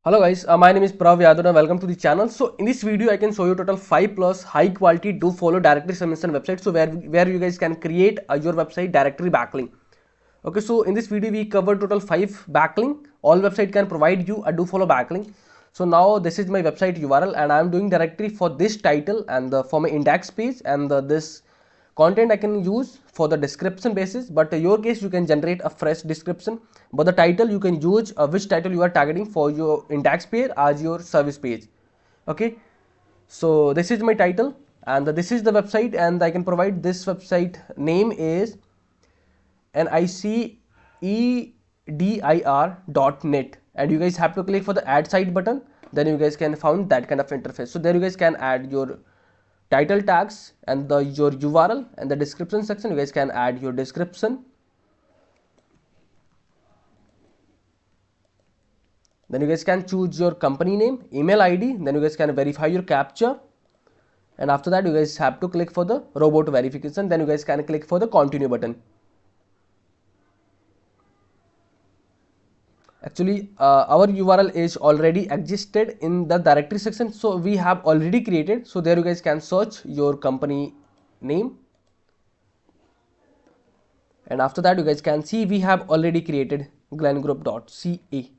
Hello guys, my name is Prav Yadav and welcome to the channel. So in this video I can show you total 5 plus high quality do follow directory submission websites. So where you guys can create your website directory backlink. Okay, so in this video we cover total 5 backlink. All website can provide you a do follow backlink. So now this is my website URL and I am doing directory for this title and for my index page and this content I can use for the description basis, but in your case you can generate a fresh description, but the title you can use which title you are targeting for your index page as your service page. Okay, so this is my title and this is the website and I can provide this website name is nicedir.net and you guys have to click for the add site button, then you guys can found that kind of interface. So there you guys can add your title tags and your URL, and the description section you guys can add your description. Then you guys can choose your company name, email ID, then you guys can verify your captcha, and after that you guys have to click for the robot verification, then you guys can click for the continue button. Actually our URL is already existed in the directory section, so we have already created. So there you guys can search your company name, and after that you guys can see we have already created glengroup.ca.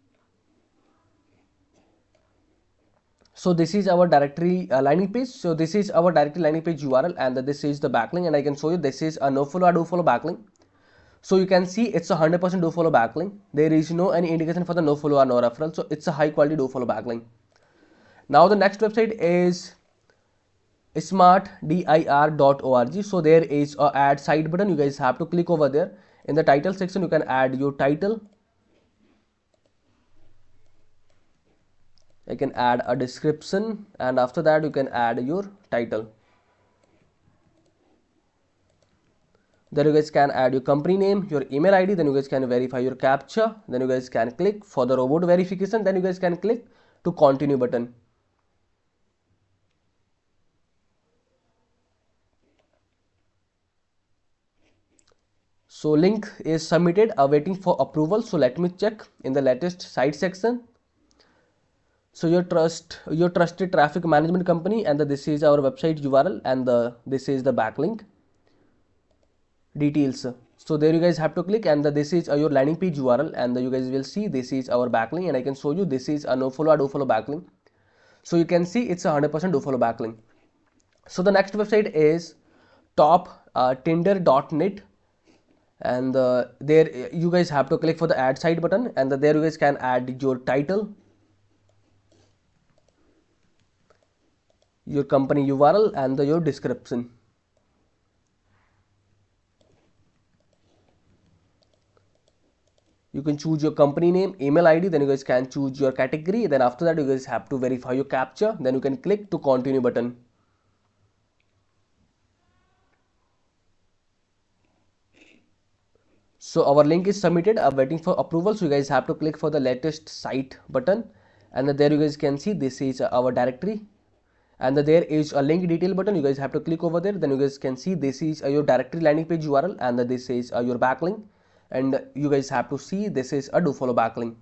So this is our directory landing page. So this is our directory landing page URL and this is the backlink, and I can show you this is a no follow or do follow backlink. So you can see it's a 100% do follow backlink. There is no any indication for the no follow or no referral. So it's a high quality do follow backlink. Now the next website is smartdir.org. So there is a add site button. You guys have to click over there. In the title section you can add your title. You can add a description and after that you can add your title. Then you guys can add your company name, your email ID, then you guys can verify your captcha, then you guys can click for the robot verification, then you guys can click to continue button. So link is submitted awaiting for approval. So let me check in the latest site section. So your trusted traffic management company, and this is our website URL, and this is the backlink details. So there you guys have to click, and this is your landing page URL, and you guys will see this is our backlink, and I can show you this is a no follow or do follow backlink. So you can see it's a 100% do follow backlink. So the next website is tinder.net, and there you guys have to click for the add site button, and there you guys can add your title, your company URL, and your description. You can choose your company name, email ID, then you guys can choose your category, then after that you guys have to verify your captcha, then you can click to continue button. So our link is submitted, waiting for approval. So you guys have to click for the latest site button, and there you guys can see this is our directory, and there is a link detail button. You guys have to click over there, then you guys can see this is your directory landing page URL, and this is your backlink, and you guys have to see this is a do follow backlink.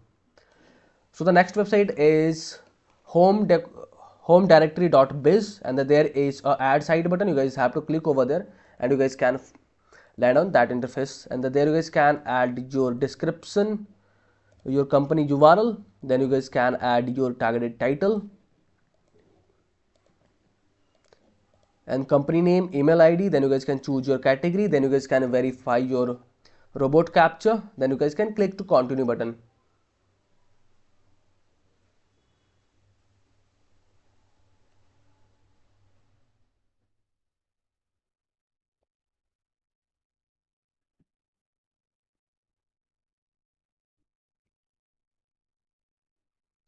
So the next website is Homedirectory.biz, and there is a add site button. You guys have to click over there, and you guys can land on that interface, and there you guys can add your description, your company URL, then you guys can add your targeted title and company name, email ID, then you guys can choose your category, then you guys can verify your robot captcha, then you guys can click to continue button.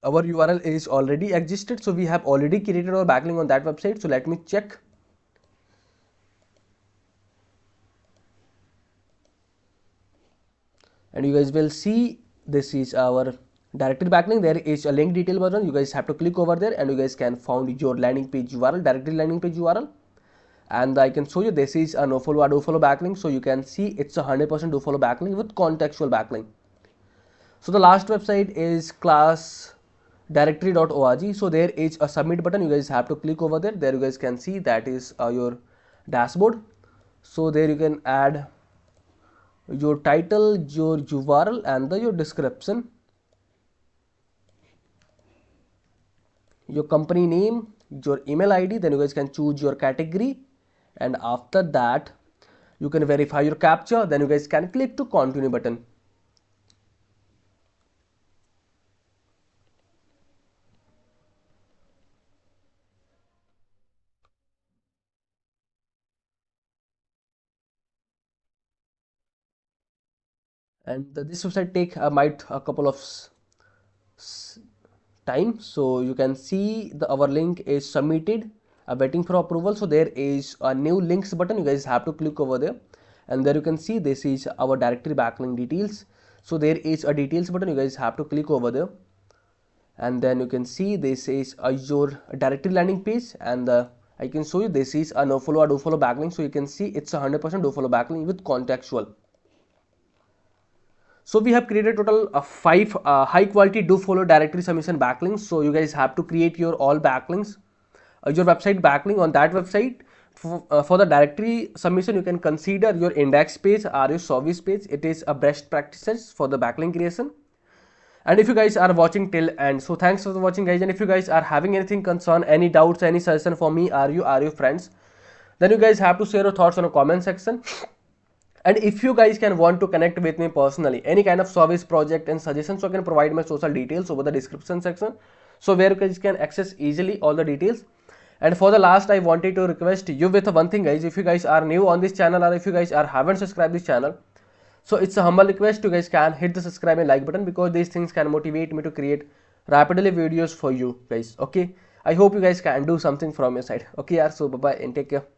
Our URL is already existed, so we have already created our backlink on that website. So let me check. And you guys will see this is our directory backlink. There is a link detail button. You guys have to click over there, and you guys can find your landing page URL, directory landing page URL, and I can show you this is a no follow or do follow backlink. So you can see it's a 100% do follow backlink with contextual backlink. So the last website is directory.org. So there is a submit button. You guys have to click over there. There you guys can see that is your dashboard. So there you can add your title, your URL, and your description, your company name, your email ID. Then you guys can choose your category, and after that you can verify your captcha. Then you guys can click to continue button. And this website take might a couple of time. So you can see our link is submitted, waiting for approval. So there is a new links button. You guys have to click over there, and there you can see this is our directory backlink details. So there is a details button. You guys have to click over there, and then you can see this is your directory landing page, and I can show you this is a nofollow or dofollow backlink. So you can see it's 100% dofollow backlink with contextual. So we have created total of 5 high quality dofollow directory submission backlinks. So you guys have to create your all backlinks, your website backlink on that website. For the directory submission, you can consider your index page or your service page. It is a best practices for the backlink creation. And if you guys are watching till end, so thanks for watching guys. And if you guys are having anything concern, any doubts, any suggestion for me or your friends, then you guys have to share your thoughts on a comment section. And if you guys can want to connect with me personally, any kind of service project and suggestions, so I can provide my social details over the description section, so where you guys can access easily all the details. And for the last, I wanted to request you with one thing guys. If you guys are new on this channel, or if you guys haven't subscribed this channel, so it's a humble request. You guys can hit the subscribe and like button, because these things can motivate me to create rapidly videos for you guys. Okay, I hope you guys can do something from your side. Okay, so bye bye and take care.